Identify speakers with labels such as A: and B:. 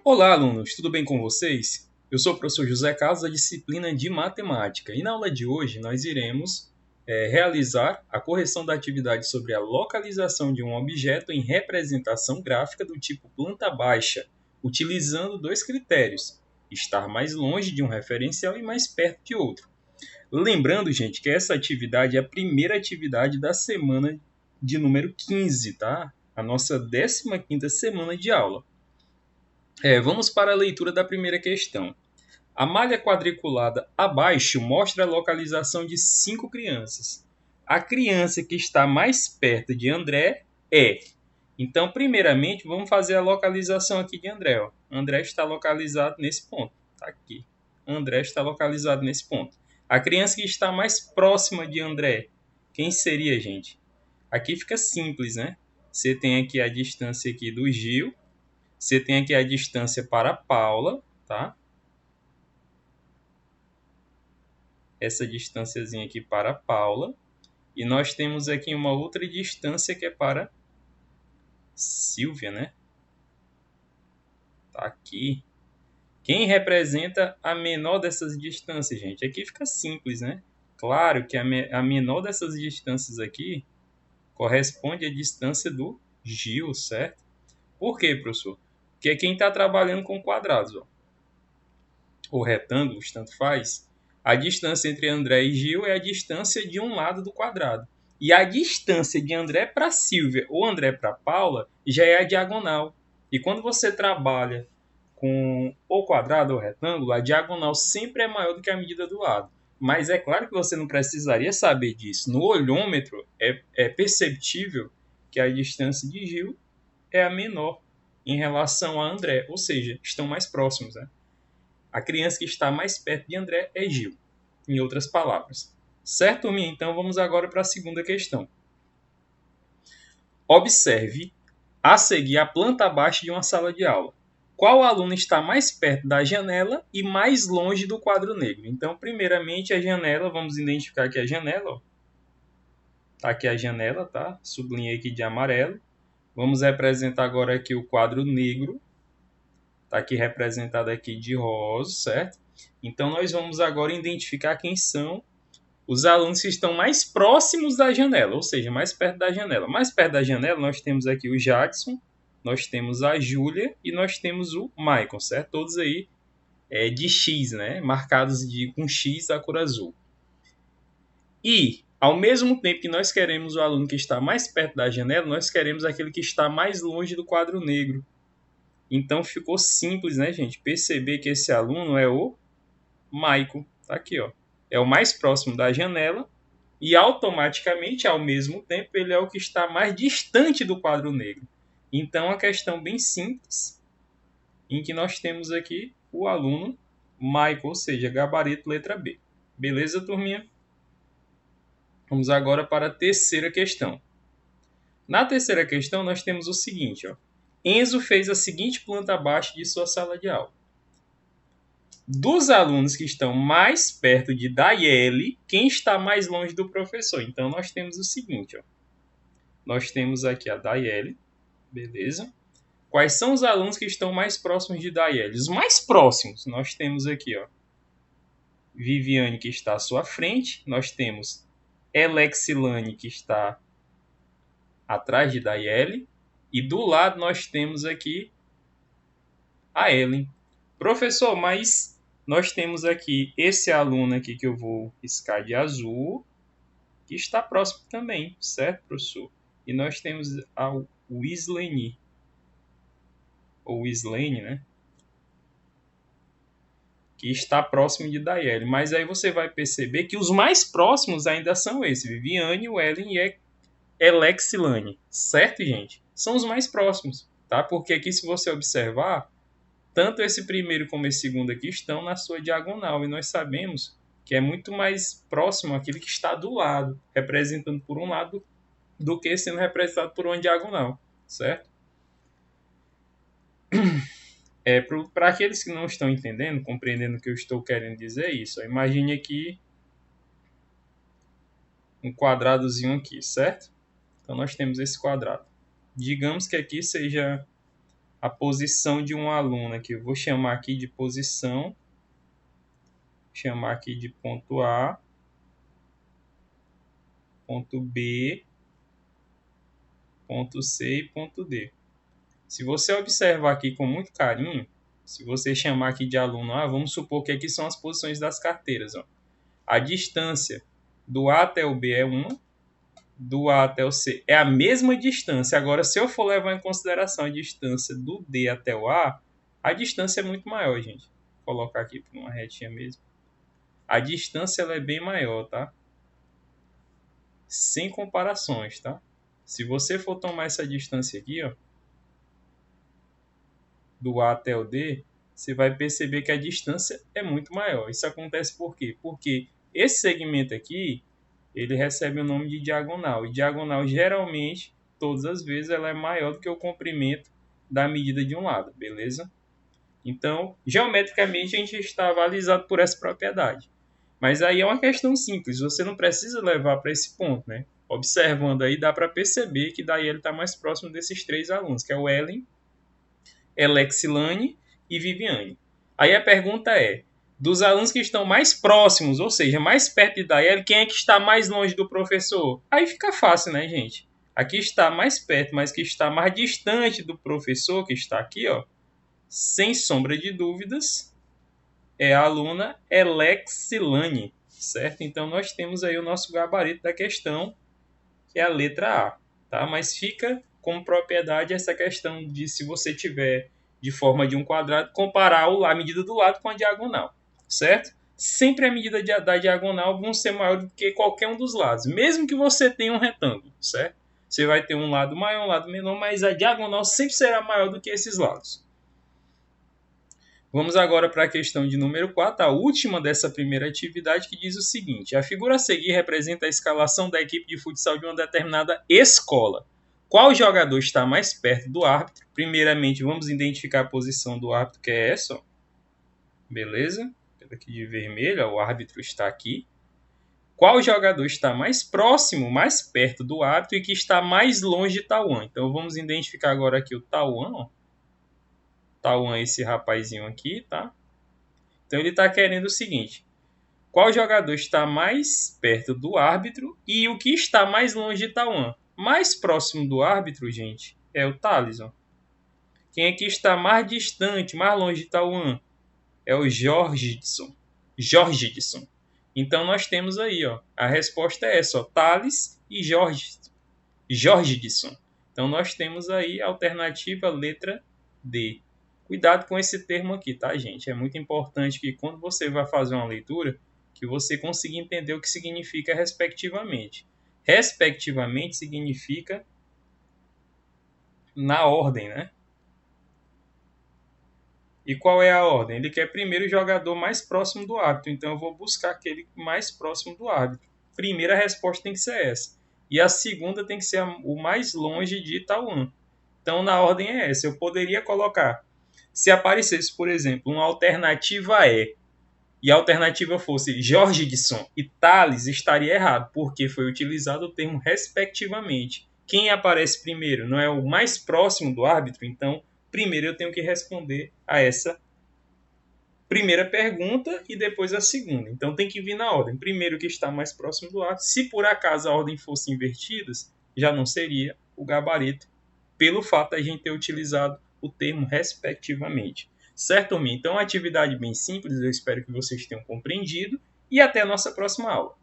A: Olá, alunos, tudo bem com vocês? Eu sou o professor José Carlos, da disciplina de Matemática, e na aula de hoje nós iremos realizar a correção da atividade sobre a localização de um objeto em representação gráfica do tipo planta baixa, utilizando dois critérios: estar mais longe de um referencial e mais perto de outro. Lembrando, gente, que essa atividade é a primeira atividade da semana de número 15, tá? A nossa 15ª semana de aula. Vamos para a leitura da primeira questão. A malha quadriculada abaixo mostra a localização de 5 crianças. A criança que está mais perto de André é. Então, primeiramente, vamos fazer a localização aqui de André. Ó. André está localizado nesse ponto. Está aqui. André está localizado nesse ponto. A criança que está mais próxima de André, quem seria, gente? Aqui fica simples, né? Você tem aqui a distância aqui do Gil. Você tem aqui a distância para a Paula, tá? Essa distânciazinha aqui para a Paula. E nós temos aqui uma outra distância que é para Silvia, né? Tá aqui. Quem representa a menor dessas distâncias, gente? Aqui fica simples, né? Claro que a menor dessas distâncias aqui corresponde à distância do Gil, certo? Por quê, professor? Porque quem está trabalhando com quadrados, ó, ou retângulos, tanto faz, a distância entre André e Gil é a distância de um lado do quadrado. E a distância de André para Silvia ou André para Paula já é a diagonal. E quando você trabalha com o quadrado ou retângulo, a diagonal sempre é maior do que a medida do lado. Mas é claro que você não precisaria saber disso. No olhômetro é perceptível que a distância de Gil é a menor em relação a André, ou seja, estão mais próximos, né? A criança que está mais perto de André é Gil, em outras palavras. Certo, turminha? Então vamos agora para a segunda questão. Observe a seguir a planta baixa de uma sala de aula. Qual aluno está mais perto da janela e mais longe do quadro negro? Então, primeiramente, a janela, vamos identificar aqui a janela. Ó. Tá aqui a janela, tá? Sublinhei aqui de amarelo. Vamos representar agora aqui o quadro negro. Está aqui representado aqui de rosa, certo? Então, nós vamos agora identificar quem são os alunos que estão mais próximos da janela, ou seja, mais perto da janela. Mais perto da janela, nós temos aqui o Jadson, nós temos a Júlia e nós temos o Michael, certo? Todos aí de X, né? Marcados com X da cor azul. E, ao mesmo tempo que nós queremos o aluno que está mais perto da janela, nós queremos aquele que está mais longe do quadro negro. Então ficou simples, né, gente? Perceber que esse aluno é o Michael. Tá aqui, ó. É o mais próximo da janela e automaticamente, ao mesmo tempo, ele é o que está mais distante do quadro negro. Então, a questão bem simples, em que nós temos aqui o aluno Michael, ou seja, gabarito letra B. Beleza, turminha? Vamos agora para a terceira questão. Na terceira questão, nós temos o seguinte, ó. Enzo fez a seguinte planta baixa de sua sala de aula. Dos alunos que estão mais perto de Daiele, quem está mais longe do professor? Então, nós temos o seguinte, ó. Nós temos aqui a Daiele, beleza? Quais são os alunos que estão mais próximos de Daiele? Os mais próximos, nós temos aqui, ó. Viviane, que está à sua frente. Nós temos Alexilane, que está atrás de Daiele. E do lado nós temos aqui a Ellen. Professor, mas nós temos aqui esse aluno aqui que eu vou riscar de azul, que está próximo também, certo, professor? E nós temos a Wislene, ou Wislene, né? Que está próximo de Daiele. Mas aí você vai perceber que os mais próximos ainda são esses, Viviane, o Ellen e Alexilane, certo, gente? São os mais próximos, tá? Porque aqui, se você observar, tanto esse primeiro como esse segundo aqui estão na sua diagonal. E nós sabemos que é muito mais próximo aquele que está do lado, representando por um lado, do que sendo representado por uma diagonal, certo? Para aqueles que não estão entendendo, compreendendo o que eu estou querendo dizer, é isso. Imagine aqui um quadradozinho aqui, certo? Então, nós temos esse quadrado. Digamos que aqui seja a posição de um aluno aqui. Eu vou chamar aqui de posição, chamar aqui de ponto A, ponto B, ponto C e ponto D. Se você observar aqui com muito carinho, se você chamar aqui de aluno A, vamos supor que aqui são as posições das carteiras. Ó. A distância do A até o B é 1, do A até o C é a mesma distância. Agora, se eu for levar em consideração a distância do D até o a distância é muito maior, gente. Vou colocar aqui por uma retinha mesmo. A distância ela é bem maior, tá? Sem comparações, tá? Se você for tomar essa distância aqui, ó, do A até o D, você vai perceber que a distância é muito maior. Isso acontece por quê? Porque esse segmento aqui, ele recebe o nome de diagonal. E diagonal, geralmente, todas as vezes, ela é maior do que o comprimento da medida de um lado, beleza? Então, geometricamente, a gente está avalizado por essa propriedade. Mas aí é uma questão simples, você não precisa levar para esse ponto, né? Observando aí, dá para perceber que daí ele está mais próximo desses três alunos, que é o Ellen, Alexilane e Viviane. Aí a pergunta é, dos alunos que estão mais próximos, ou seja, mais perto de Daiele, quem é que está mais longe do professor? Aí fica fácil, né, gente? Aqui está mais perto, mas que está mais distante do professor, que está aqui, ó, sem sombra de dúvidas, é a aluna Alexilane, certo? Então nós temos aí o nosso gabarito da questão, que é a letra A, tá? Mas fica como propriedade essa questão de, se você tiver de forma de um quadrado, comparar a medida do lado com a diagonal, certo? Sempre a medida da diagonal vão ser maior do que qualquer um dos lados, mesmo que você tenha um retângulo, certo? Você vai ter um lado maior, um lado menor, mas a diagonal sempre será maior do que esses lados. Vamos agora para a questão de número 4, a última dessa primeira atividade, que diz o seguinte: a figura a seguir representa a escalação da equipe de futsal de uma determinada escola. Qual jogador está mais perto do árbitro? Primeiramente, vamos identificar a posição do árbitro, que é essa. Ó. Beleza? Aqui de vermelho, ó, o árbitro está aqui. Qual jogador está mais próximo, mais perto do árbitro e que está mais longe de Tauan? Então, vamos identificar agora aqui o Tauan, ó. Tauan é esse rapazinho aqui, tá? Então ele está querendo o seguinte: qual jogador está mais perto do árbitro e o que está mais longe de Tauan? Mais próximo do árbitro, gente, é o Thaleson. Quem aqui está mais distante, mais longe de Tauan? É o Jorgidson. Então nós temos aí, ó, a resposta é essa, ó, Thales e Jorgidson. Então nós temos aí a alternativa letra D. Cuidado com esse termo aqui, tá, gente? É muito importante que quando você vai fazer uma leitura, que você consiga entender o que significa respectivamente. Respectivamente significa na ordem, né? E qual é a ordem? Ele quer primeiro o jogador mais próximo do árbitro, então eu vou buscar aquele mais próximo do árbitro. Primeira resposta tem que ser essa. E a segunda tem que ser o mais longe de Tauan. Então, na ordem é essa. Eu poderia colocar, se aparecesse, por exemplo, uma alternativa e a alternativa fosse Jorgidson e Thales, estaria errado, porque foi utilizado o termo respectivamente. Quem aparece primeiro não é o mais próximo do árbitro, então primeiro eu tenho que responder a essa primeira pergunta e depois a segunda. Então tem que vir na ordem. Primeiro que está mais próximo do árbitro. Se por acaso a ordem fosse invertida, já não seria o gabarito, pelo fato de a gente ter utilizado o termo respectivamente. Certo, turminha? Então, uma atividade bem simples, eu espero que vocês tenham compreendido e até a nossa próxima aula.